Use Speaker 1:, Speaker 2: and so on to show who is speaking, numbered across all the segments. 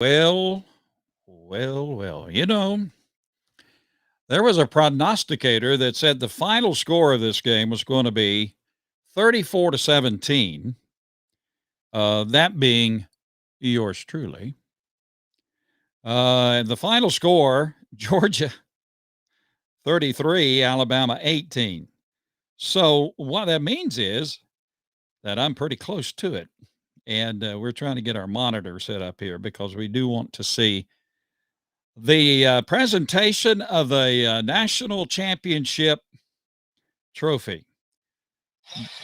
Speaker 1: Well, well. There was a prognosticator that said the final score of this game was going to be 34-17. That being yours truly. The final score, Georgia 33, Alabama 18. So what that means is that I'm pretty close to it. And we're trying to get our monitor set up here because we do want to see the presentation of the national championship trophy.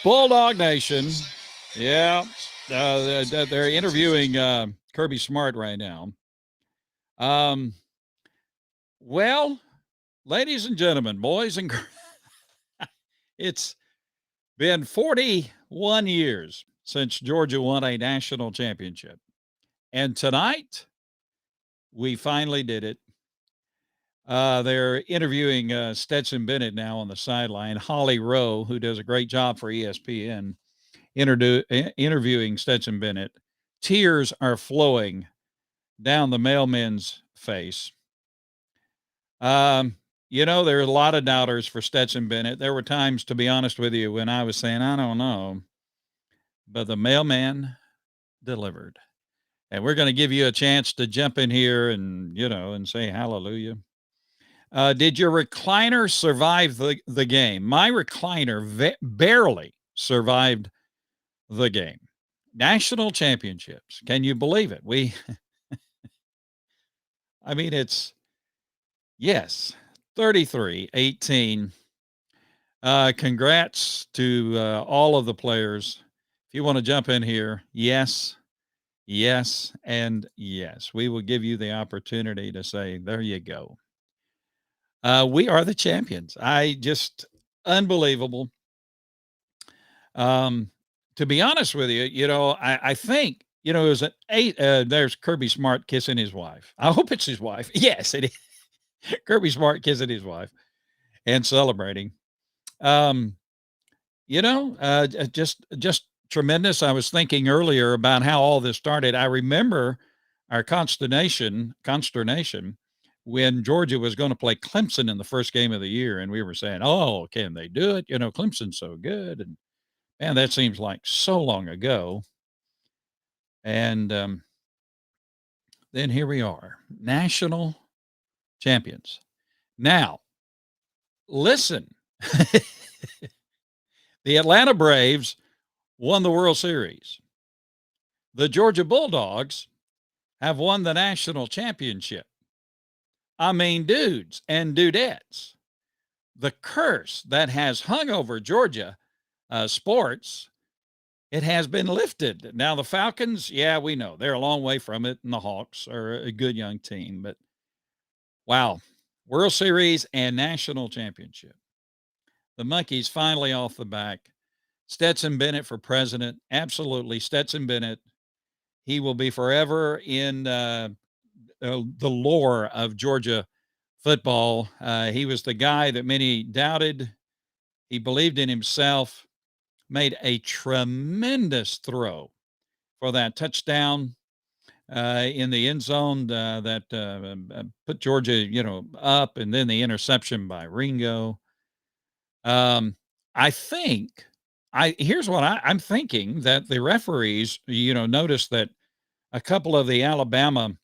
Speaker 1: Bulldog Nation. Yeah. They're interviewing Kirby Smart right now. Um, well, ladies and gentlemen, boys and girls, it's been 41 years since Georgia won a national championship. And tonight, we finally did it. They're interviewing Stetson Bennett now on the sideline. Holly Rowe, who does a great job for ESPN, interviewing Stetson Bennett. Tears are flowing down the mailman's face. There are a lot of doubters for Stetson Bennett. There were times, to be honest with you, when I was saying, I don't know. But the mailman delivered. And we're going to give you a chance to jump in here and say hallelujah. Did your recliner survive the game? My recliner barely survived the game. National championships. Can you believe it? It's, yes, 33-18. Congrats to all of the players. If you want to jump in here, yes, and yes. We will give you the opportunity to say, there you go. We are the champions. Unbelievable. To be honest with you, I think, it was an 8. There's Kirby Smart kissing his wife. I hope it's his wife. Yes, it is. Kirby Smart kissing his wife and celebrating. Just tremendous. I was thinking earlier about how all this started. I remember our consternation when Georgia was going to play Clemson in the first game of the year, and we were saying, "Oh, can they do it? Clemson's so good." And man, that seems like so long ago. And then here we are, national champions. Now, listen, the Atlanta Braves won the World Series. The Georgia Bulldogs have won the national championship. I mean, dudes and dudettes, the curse that has hung over Georgia sports, it has been lifted. Now, the Falcons, yeah, we know they're a long way from it, and the Hawks are a good young team. But wow, World Series and national championship. The monkey's finally off the back. Stetson Bennett for president. Absolutely. Stetson Bennett. He will be forever in the lore of Georgia football. He was the guy that many doubted. He believed in himself, made a tremendous throw for that touchdown in the end zone that put Georgia, up, and then the interception by Ringo. I think here's what I'm thinking, that the referees, noticed that a couple of the Alabama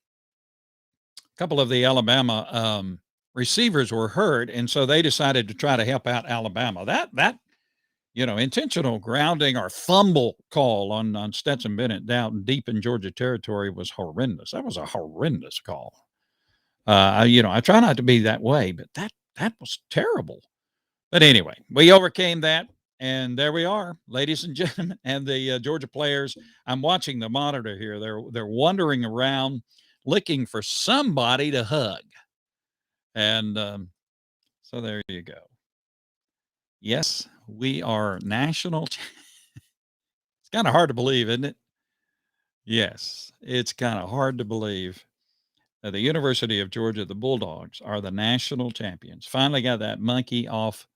Speaker 1: receivers were hurt, and so they decided to try to help out Alabama. That intentional grounding or fumble call on Stetson Bennett down deep in Georgia territory was horrendous. That was a horrendous call. I try not to be that way, but that was terrible. But anyway, we overcame that, and there we are, ladies and gentlemen, and the Georgia players. I'm watching the monitor here. They're wandering around looking for somebody to hug, and so there you go. Yes, we are national. It's kind of hard to believe, isn't it? Yes, it's kind of hard to believe that the University of Georgia, the Bulldogs, are the national champions. Finally got that monkey off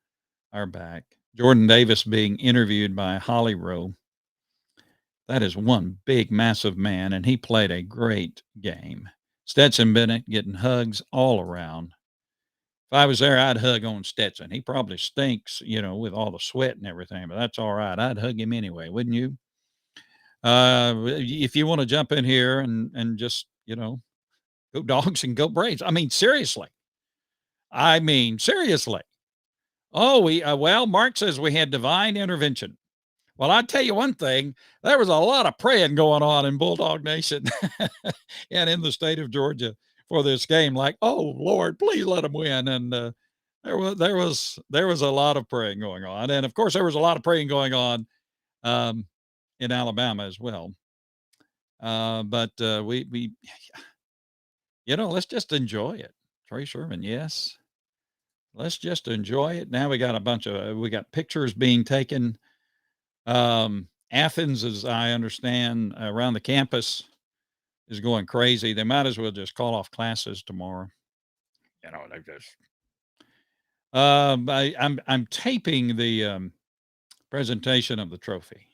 Speaker 1: our back. Jordan Davis being interviewed by Holly Rowe. That is one big, massive man, and he played a great game. Stetson Bennett getting hugs all around. If I was there, I'd hug on Stetson. He probably stinks, with all the sweat and everything, but that's all right. I'd hug him anyway, wouldn't you? If you want to jump in here and just, go dogs and go Braves. Seriously. Seriously. Oh, well, Mark says we had divine intervention. Well, I tell you one thing, there was a lot of praying going on in Bulldog Nation and in the state of Georgia for this game. Like, oh Lord, please let them win. And there was a lot of praying going on, and of course there was a lot of praying going on um, in Alabama as well. But we let's just enjoy it. Trey Sherman, yes, let's just enjoy it. Now we got pictures being taken. Athens, as I understand, around the campus is going crazy. They might as well just call off classes tomorrow. They just. I'm taping the presentation of the trophy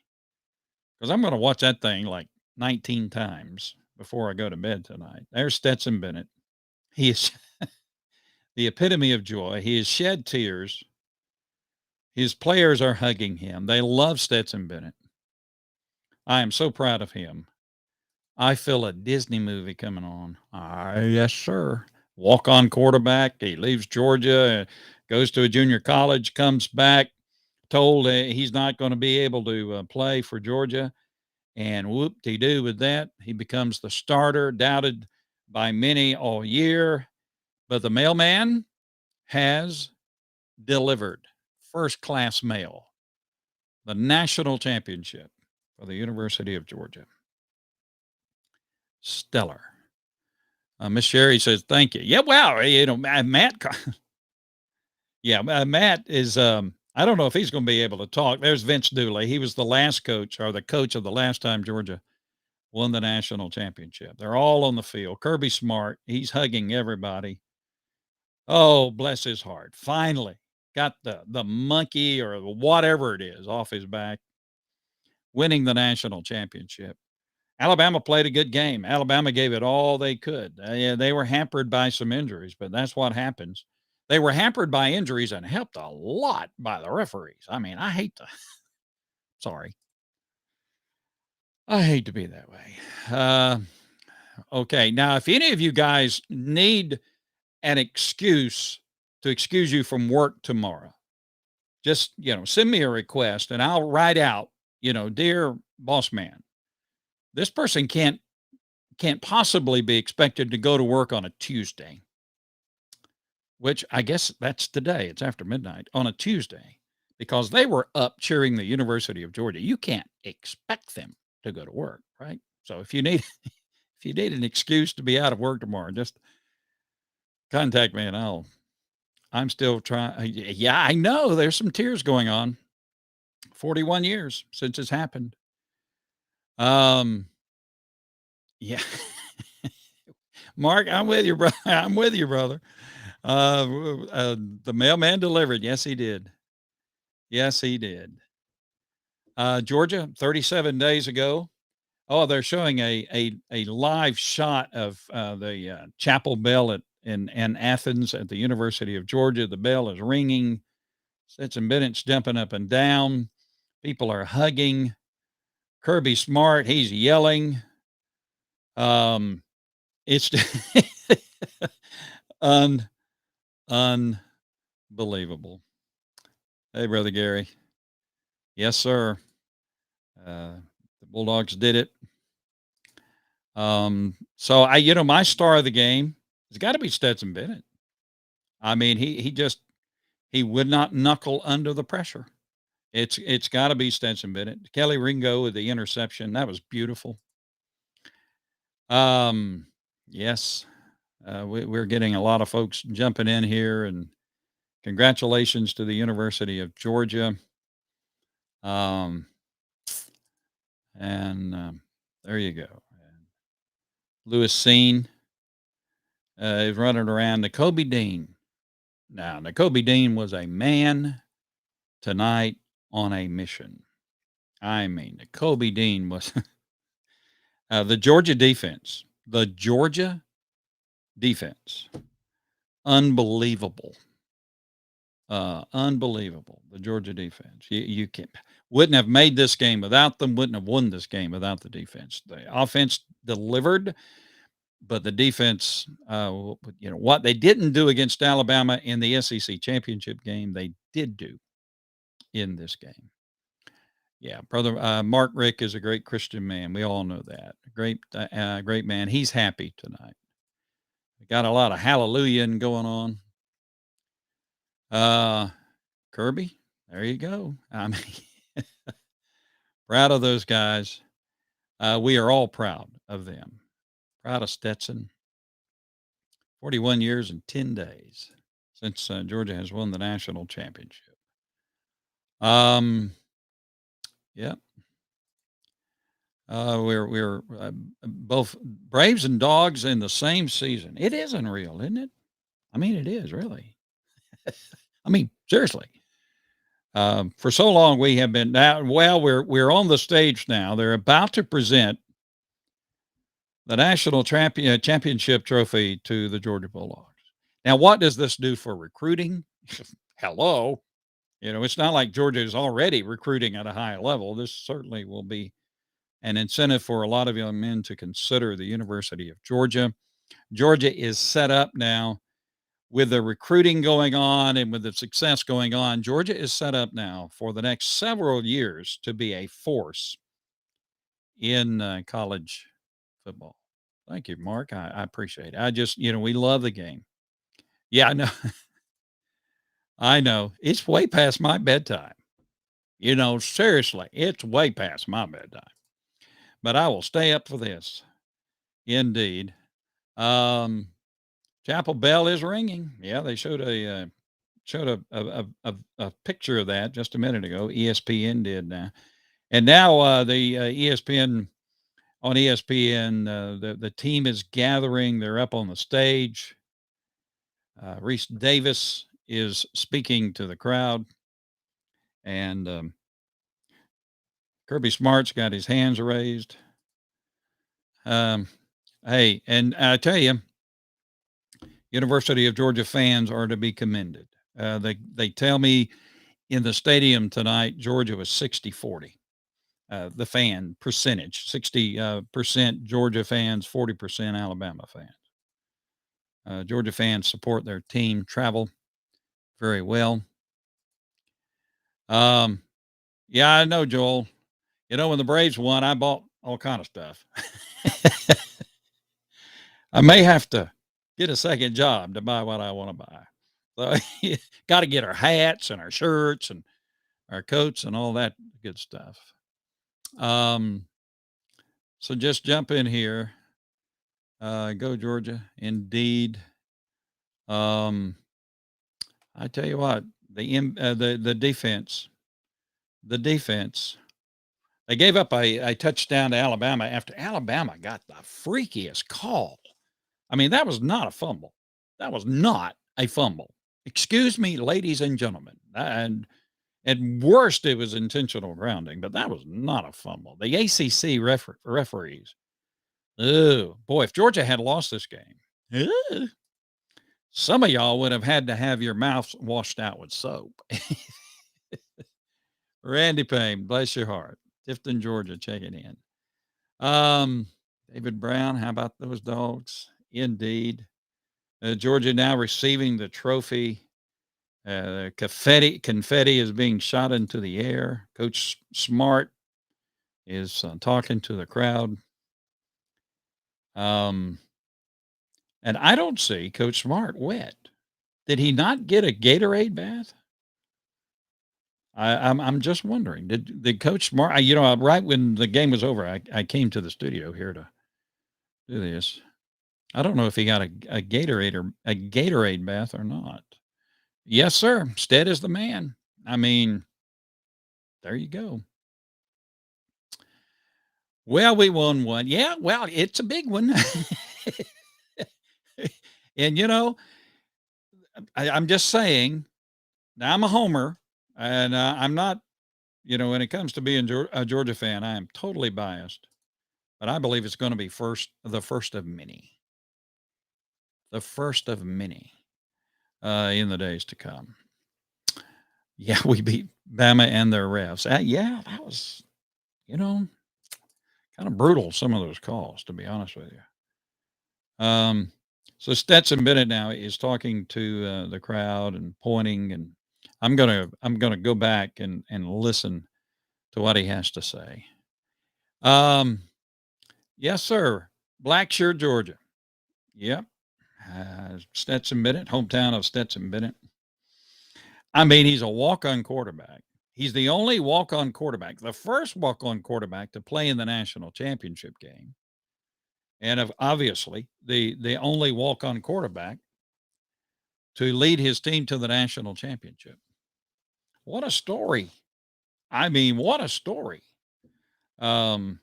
Speaker 1: because I'm going to watch that thing like 19 times before I go to bed tonight. There's Stetson Bennett. He is the epitome of joy. He has shed tears. His players are hugging him. They love Stetson Bennett. I am so proud of him. I feel a Disney movie coming on. Yes, sir. Walk on quarterback. He leaves Georgia, goes to a junior college, comes back, told he's not going to be able to play for Georgia. And whoop-de-doo with that, he becomes the starter, doubted by many all year. But the mailman has delivered first-class mail, the national championship for the University of Georgia. Stellar. Miss Sherry says, thank you. Yeah, wow. Matt. Yeah, Matt is, I don't know if he's going to be able to talk. There's Vince Dooley. He was the last coach or the coach of the last time Georgia won the national championship. They're all on the field. Kirby Smart, he's hugging everybody. Oh, bless his heart. Finally got the monkey or whatever it is off his back, winning the national championship. Alabama played a good game. Alabama gave it all they could. They were hampered by some injuries, but that's what happens. They were hampered by injuries and helped a lot by the referees. I hate to, sorry. I hate to be that way. Okay. Now, if any of you guys need an excuse to excuse you from work tomorrow, just, send me a request and I'll write out, dear boss man, this person can't possibly be expected to go to work on a Tuesday, which I guess that's today. It's after midnight on a Tuesday because they were up cheering the University of Georgia. You can't expect them to go to work, right? So if you need if you need an excuse to be out of work tomorrow, just contact me and I'm still trying. Yeah, I know there's some tears going on. 41 years since it's happened. Yeah. Mark, I'm with you, bro. I'm with you, brother. The mailman delivered. Yes, he did. Yes, he did. Georgia, 37 days ago. Oh, they're showing a live shot of the chapel bell in Athens at the University of Georgia. The bell is ringing. Stetson Bennett's jumping up and down. People are hugging. Kirby Smart, he's yelling. It's unbelievable. Hey, Brother Gary. Yes, sir. The Bulldogs did it. So my star of the game has got to be Stetson Bennett. He would not knuckle under the pressure. It's got to be Stetson Bennett. Kelly Ringo with the interception. That was beautiful. Yes, we're getting a lot of folks jumping in here, and congratulations to the University of Georgia. There you go. Lewis Seen is running around. Nakobe Dean. Now, Nakobe Dean was a man tonight on a mission. I mean, Kobe Dean was the Georgia defense. The Georgia defense, unbelievable, unbelievable. The Georgia defense. You can wouldn't have made this game without them. Wouldn't have won this game without the defense. The offense delivered, but the defense, what they didn't do against Alabama in the SEC championship game, they did do in this game. Yeah, brother Mark Rick is a great Christian man. We all know that. Great man. He's happy tonight. We got a lot of hallelujah going on. Kirby, there you go. I mean, proud of those guys. We are all proud of them. Proud of Stetson. 41 years and 10 days since Georgia has won the national championship. Yep. We're both Braves and Dogs in the same season. It is unreal, isn't it? I mean, it is really. I mean, seriously. For so long we have been now. Well, we're on the stage now. They're about to present the national championship trophy to the Georgia Bulldogs. Now, what does this do for recruiting? Hello. It's not like Georgia is already recruiting at a high level. This certainly will be an incentive for a lot of young men to consider the University of Georgia. Georgia is set up now with the recruiting going on and with the success going on. Georgia is set up now for the next several years to be a force in college football. Thank you, Mark. I appreciate it. I just, we love the game. Yeah, I know. I know. It's way past my bedtime. Seriously, it's way past my bedtime. But I will stay up for this. Indeed. Chapel bell is ringing. Yeah, they showed a picture of that just a minute ago. ESPN did now, and now the ESPN on ESPN the team is gathering. They're up on the stage. Reese Davis is speaking to the crowd, and Kirby Smart's got his hands raised. Hey, and I tell you, University of Georgia fans are to be commended. They tell me in the stadium tonight, Georgia was 60-40. The fan percentage, 60% Georgia fans, 40% Alabama fans. Georgia fans support their team, travel very well. Yeah, I know, Joel. When the Braves won, I bought all kind of stuff. I may have to get a second job to buy what I want to buy. So got to get our hats and our shirts and our coats and all that good stuff. So just jump in here. Go Georgia. Indeed. I tell you what, the defense, they gave up a touchdown to Alabama after Alabama got the freakiest call. I mean, that was not a fumble. That was not a fumble. Excuse me, ladies and gentlemen. And at worst, it was intentional grounding, but that was not a fumble. The ACC referees. Oh, boy, if Georgia had lost this game, some of y'all would have had to have your mouths washed out with soap. Randy Payne, bless your heart. Tifton, Georgia, checking in. David Brown, how about those dogs? Indeed. Georgia now receiving the trophy. Confetti is being shot into the air. Coach Smart is talking to the crowd. And I don't see Coach Smart wet. Did he not get a Gatorade bath? I'm just wondering. Did Coach Smart? Right when the game was over, I came to the studio here to do this. I don't know if he got a Gatorade bath or not. Yes, sir. Stead is the man. I mean, there you go. Well, we won one. Yeah, well, it's a big one. And I'm just saying. Now I'm a homer, and I'm not you know, when it comes to being a Georgia fan, I am totally biased, but I believe it's going to be the first of many, the first of many in the days to come. Yeah, we beat Bama and their refs. Yeah, that was, you know, kind of brutal. Some of those calls, to be honest with you. So Stetson Bennett now is talking to the crowd and pointing, and I'm gonna go back and listen to what he has to say. Yes, sir. Blackshear, Georgia. Yep. Stetson Bennett, hometown of Stetson Bennett. I mean, he's a walk-on quarterback. He's the only walk-on quarterback, the first walk-on quarterback to play in the national championship game. And obviously, the only walk-on quarterback to lead his team to the national championship. What a story. I mean, what a story. And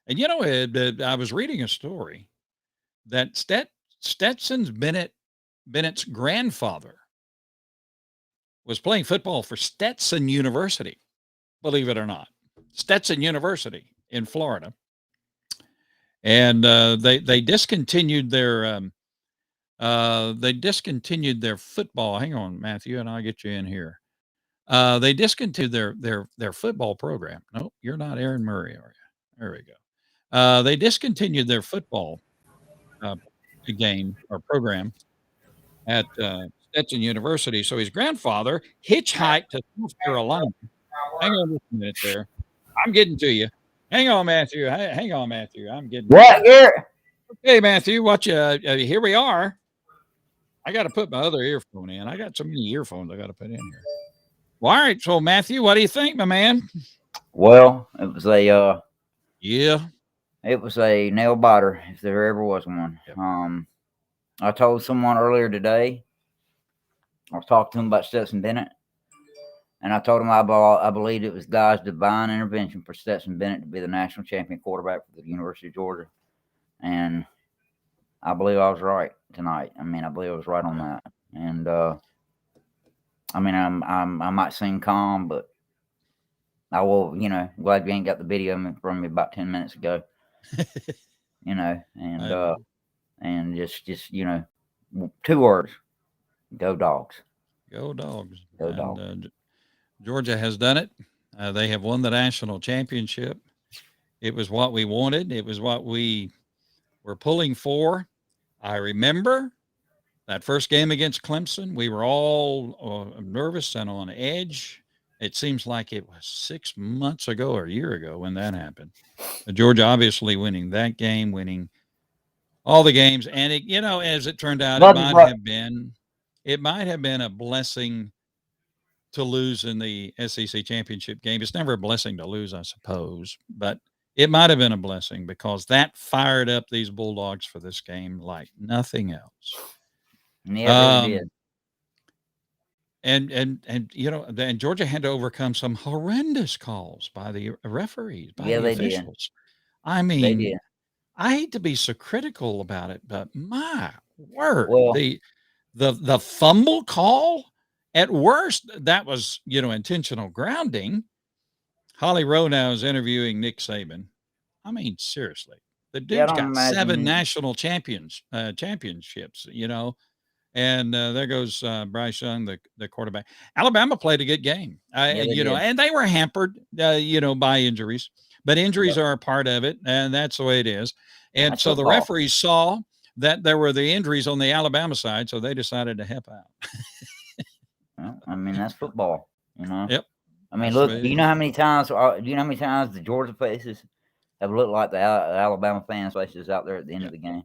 Speaker 1: you know, Ed, I was reading a story that Stetson Bennett's grandfather was playing football for Stetson University, believe it or not. Stetson University in Florida. And they discontinued their football. Hang on, Matthew, and I'll get you in here. They discontinued their football program. Nope, you're not Aaron Murray, are you? There we go. They discontinued their football game or program at Stetson University. So his grandfather hitchhiked to North Carolina. Hang on just a minute there. I'm getting to you. Hang on, Matthew. Hang on, Matthew. I'm getting
Speaker 2: what, Garrett?
Speaker 1: Okay, Matthew, watch. Here we are. I got to put my other earphone in. I got so many earphones I got to put in here. Well, all right. So, Matthew, what do you think, my man?
Speaker 2: Well, it was a
Speaker 1: yeah,
Speaker 2: it was a nail biter if there ever was one.
Speaker 1: Yep.
Speaker 2: I told someone earlier today. I was talking to him about Stetson Bennett, and I told him I believed it was God's divine intervention for Stetson Bennett to be the national champion quarterback for the University of Georgia, and I believe I was right tonight. I mean, I believe I was right on that. And I mean, I might seem calm, but I will, you know, glad you ain't got the video from me about 10 minutes ago. You know, and just you know, 2 words: go Dogs.
Speaker 1: Go Dogs.
Speaker 2: Go Dogs.
Speaker 1: Georgia has done it. They have won the national championship. It was what we wanted. It was what we were pulling for. I remember that first game against Clemson. We were all nervous and on edge. It seems like it was 6 months ago or a year ago when that happened. Georgia obviously winning that game, winning all the games. And it, you know, as it turned out, it might have been a blessing to lose in the SEC championship game. It's never a blessing to lose, I suppose, but it might have been a blessing because that fired up these Bulldogs for this game like nothing else.
Speaker 2: Yeah, really did.
Speaker 1: And you know, and Georgia had to overcome some horrendous calls by the referees, by the officials. Did. I mean, I hate to be so critical about it, but my word, the fumble call, at worst, that was, you know, intentional grounding. Holly Rowe now is interviewing Nick Saban. I mean, seriously, the dude's got 7 national championships, you know. And there goes Bryce Young, the quarterback. Alabama played a good game, you know, and they were hampered, you know, by injuries. But injuries are a part of it, and that's the way it is. And so the referees saw that there were the injuries on the Alabama side, so they decided to help out.
Speaker 2: Well, I mean, that's football, you know.
Speaker 1: Yep.
Speaker 2: I mean, look, do you know how many times the Georgia faces have looked like the Alabama fans' faces out there at the end of the game?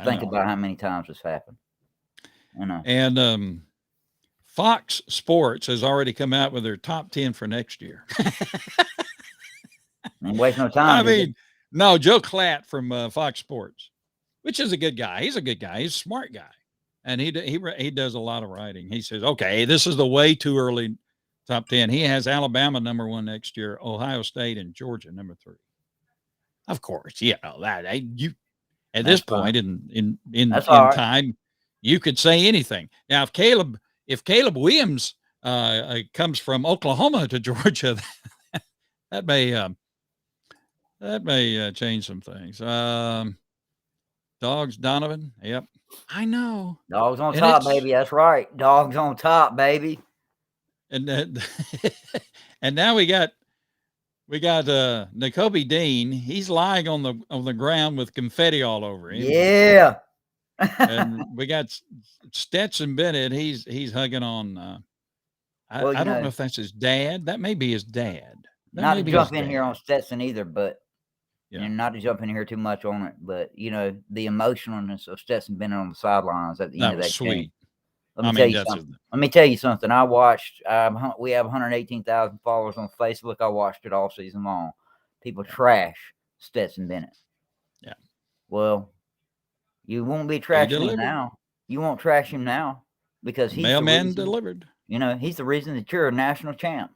Speaker 2: Think about how many times this happened. You know.
Speaker 1: And Fox Sports has already come out with their top 10 for next year.
Speaker 2: Ain't waste no time.
Speaker 1: I mean, no, Joe Klatt from Fox Sports, which is a good guy. He's a good guy. He's a smart guy. And he does a lot of writing. He says, okay, this is the way too early top 10. He has Alabama number 1 next year, Ohio State and Georgia number 3. Of course, you know that at this point in time, you could say anything. Now, if Caleb Williams comes from Oklahoma to Georgia, that may change some things. Dogs, Donovan. Yep, I know.
Speaker 2: Dogs on
Speaker 1: And
Speaker 2: top,
Speaker 1: it's
Speaker 2: baby. That's right. Dogs on top, baby.
Speaker 1: and and now we got Nakobe Dean. He's lying on the ground with confetti all over him.
Speaker 2: Yeah.
Speaker 1: And we got Stetson Bennett. He's hugging on.
Speaker 2: Well,
Speaker 1: I don't know if that's his dad. That may be his dad. That
Speaker 2: not
Speaker 1: may
Speaker 2: to
Speaker 1: be his
Speaker 2: jump in here
Speaker 1: dad.
Speaker 2: on Stetson either, but
Speaker 1: Yeah.
Speaker 2: and not to jump in here too much on it, but the emotionalness of Stetson Bennett on the sidelines at the end
Speaker 1: That
Speaker 2: of
Speaker 1: was
Speaker 2: that
Speaker 1: sweet.
Speaker 2: game. Let me
Speaker 1: I
Speaker 2: tell
Speaker 1: mean,
Speaker 2: you
Speaker 1: that's
Speaker 2: something. Let me tell you something. I watched. We have 118,000 followers on Facebook. I watched it all season long. People trash Stetson Bennett.
Speaker 1: Yeah.
Speaker 2: Well, you won't be
Speaker 1: He
Speaker 2: trashing him
Speaker 1: delivered.
Speaker 2: now. You won't trash him now because he's the
Speaker 1: Mailman
Speaker 2: reason.
Speaker 1: delivered.
Speaker 2: He's the reason that you're a national champ.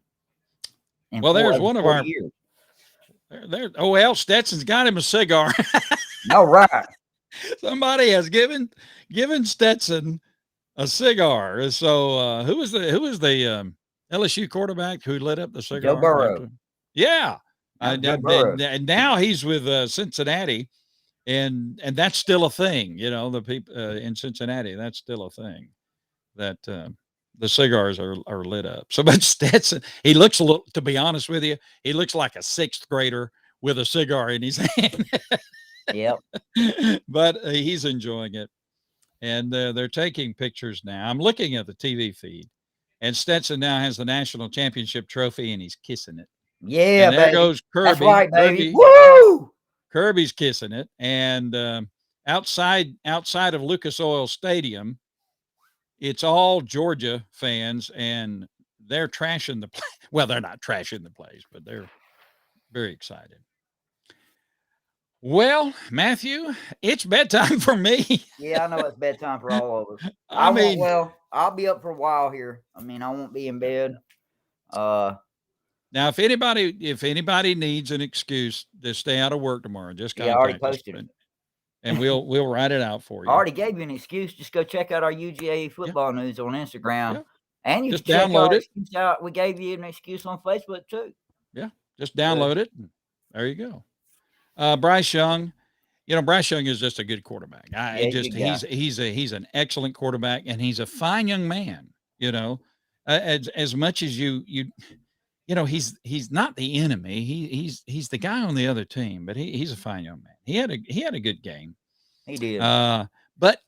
Speaker 1: Well, there's one of
Speaker 2: 4
Speaker 1: our
Speaker 2: years.
Speaker 1: there. Oh well, Stetson's got him a cigar.
Speaker 2: All right.
Speaker 1: Somebody has given Stetson a cigar. So who was the LSU quarterback who lit up the cigar?
Speaker 2: Joe Burrow.
Speaker 1: Yeah.
Speaker 2: Joe Burrow.
Speaker 1: And now he's with Cincinnati, and that's still a thing. The people in Cincinnati, that's still a thing that the cigars are lit up. So, but Stetson, he looks a little. To be honest with you, he looks like a sixth grader with a cigar in his hand.
Speaker 2: Yep.
Speaker 1: But he's enjoying it, and they're taking pictures now. I'm looking at the TV feed, and Stetson now has the national championship trophy, and he's kissing it.
Speaker 2: Yeah,
Speaker 1: and there
Speaker 2: baby.
Speaker 1: goes Kirby.
Speaker 2: That's right, baby.
Speaker 1: Woo! Kirby's kissing it, and outside of Lucas Oil Stadium, it's all Georgia fans, and they're trashing the place. Well, they're not trashing the place, but they're very excited. Well, Matthew, it's bedtime for me.
Speaker 2: Yeah, I know it's bedtime for all of us. I'll be up for a while here. I won't be in bed.
Speaker 1: Now, if anybody needs an excuse to stay out of work tomorrow, just contact
Speaker 2: I already
Speaker 1: us,
Speaker 2: posted it.
Speaker 1: and we'll write it out for you.
Speaker 2: I already gave you an excuse. Just go check out our UGA football news on Instagram,
Speaker 1: Yeah.
Speaker 2: and you
Speaker 1: just
Speaker 2: can
Speaker 1: download it.
Speaker 2: Out. We gave you an excuse on Facebook too.
Speaker 1: Yeah, just download it. There you go. Bryce Young, Bryce Young is just a good quarterback. He's an excellent quarterback, and he's a fine young man. As much as he's not the enemy. He's the guy on the other team, but he's a fine young man. He had a good game.
Speaker 2: He did.
Speaker 1: But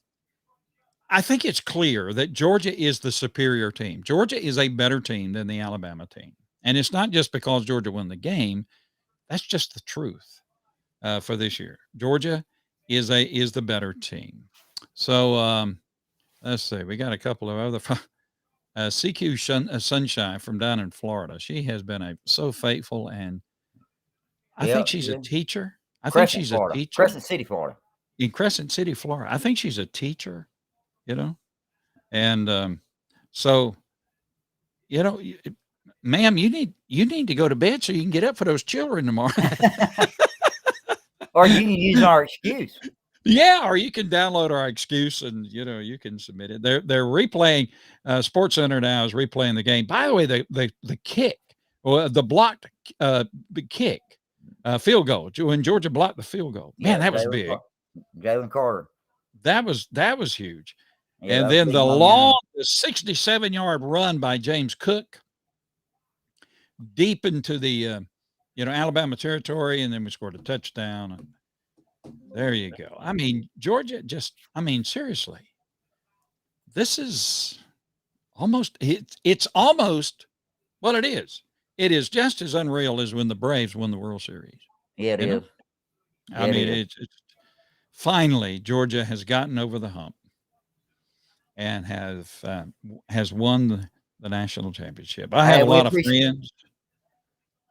Speaker 1: I think it's clear that Georgia is the superior team. Georgia is a better team than the Alabama team, and it's not just because Georgia won the game. That's just the truth. For this year, Georgia is the better team. So let's see. We got a couple of other. CQ Sunshine from down in Florida. She has been so faithful, and I think she's a teacher. I think she's a teacher.
Speaker 2: Crescent City, Florida.
Speaker 1: In Crescent City, Florida. I think she's a teacher. And so, ma'am, you need to go to bed so you can get up for those children tomorrow.
Speaker 2: Or you can use our excuse.
Speaker 1: Yeah, or you can download our excuse and you can submit it. They're replaying. Sports Center now is replaying the game. By the way, the kick or the blocked kick field goal when Georgia blocked the field goal. Man, that was big.
Speaker 2: Jalen Carter.
Speaker 1: That was huge.
Speaker 2: Yeah,
Speaker 1: and then the 67-yard run by James Cook deep into the Alabama territory, and then we scored a touchdown. And there you go. Georgia seriously, this is almost, it's almost, well, it is. It is just as unreal as when the Braves won the World Series.
Speaker 2: Yeah, it is.
Speaker 1: It's finally Georgia has gotten over the hump and has won the national championship. I have a lot of friends.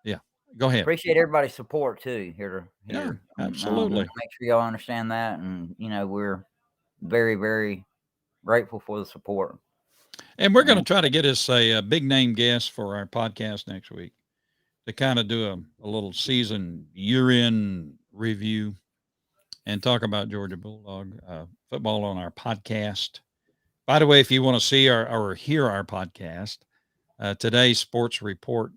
Speaker 1: Yeah, go ahead.
Speaker 2: Appreciate everybody's support too here.
Speaker 1: Yeah, absolutely.
Speaker 2: Make sure y'all understand that, and we're very, very grateful for the support.
Speaker 1: And we're going to try to get us a big name guest for our podcast next week to kind of do a little season year-end review and talk about Georgia Bulldog football on our podcast. By the way, if you want to see or hear our podcast, today's sports report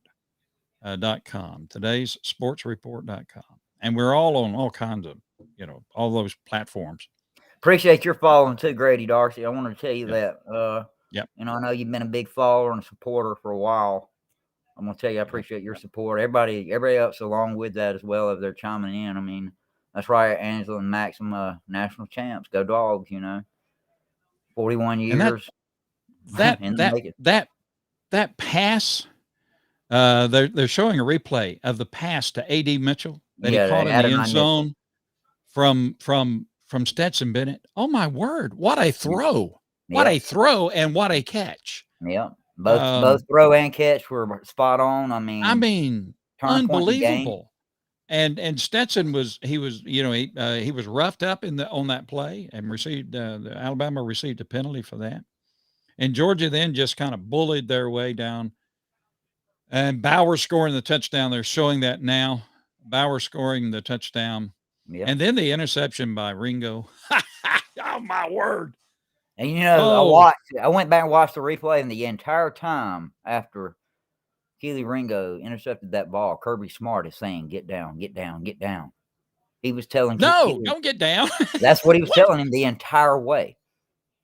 Speaker 1: .com, today's sportsreport.com. And we're all on all kinds of, all those platforms.
Speaker 2: Appreciate your following too, Grady Darcy. I want to tell you
Speaker 1: Yep.
Speaker 2: that.
Speaker 1: Yep.
Speaker 2: I know you've been a big follower and supporter for a while. I'm gonna tell you, I appreciate your support. Everybody else along with that as well, if they're chiming in. I mean, that's right, Angela and Maxim, national champs. Go Dogs! 41 years.
Speaker 1: That pass. They're showing a replay of the pass to A.D. Mitchell that he caught in the end zone from Stetson Bennett. Oh my word! What a throw! What a throw and what a catch!
Speaker 2: Yep. Both throw and catch were spot on. I mean,
Speaker 1: unbelievable. And Stetson was roughed up on that play and received Alabama received a penalty for that. And Georgia then just kind of bullied their way down. And Bauer scoring the touchdown. They're showing that now. Bauer scoring the touchdown. Yep. And then the interception by Ringo. Oh my word.
Speaker 2: And I went back and watched the replay, and the entire time after Keely Ringo intercepted that ball, Kirby Smart is saying, "Get down, get down, get down." He was telling
Speaker 1: Keely, don't get down.
Speaker 2: That's what he was telling him the entire way.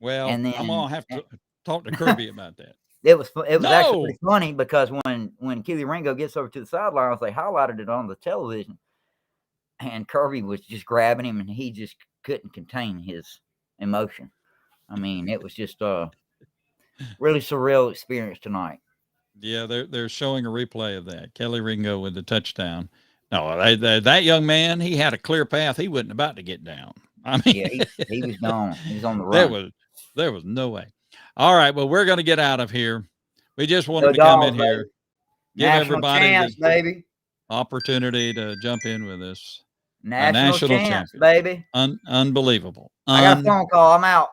Speaker 1: Well, and then, I'm gonna have to talk to Kirby about that.
Speaker 2: It was actually pretty funny because when Keely Ringo gets over to the sidelines, they highlighted it on the television, and Kirby was just grabbing him, and he just couldn't contain his emotion. I mean, it was just a really surreal experience tonight.
Speaker 1: Yeah, they're showing a replay of that. Keely Ringo with the touchdown. No, that young man, he had a clear path. He wasn't about to get down. I mean,
Speaker 2: yeah, he was gone. He was on the run.
Speaker 1: There was no way. All right, well, we're going to get out of here. We just wanted to come in here, give everybody the opportunity to jump in with us.
Speaker 2: National champs, baby.
Speaker 1: Unbelievable.
Speaker 2: I got a phone call. I'm out.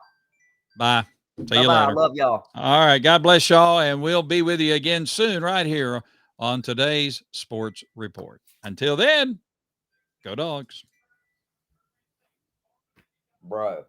Speaker 1: Bye. See you later.
Speaker 2: I love y'all.
Speaker 1: All right. God bless y'all. And we'll be with you again soon right here on today's Sports Report. Until then, go Dogs.
Speaker 2: Bro.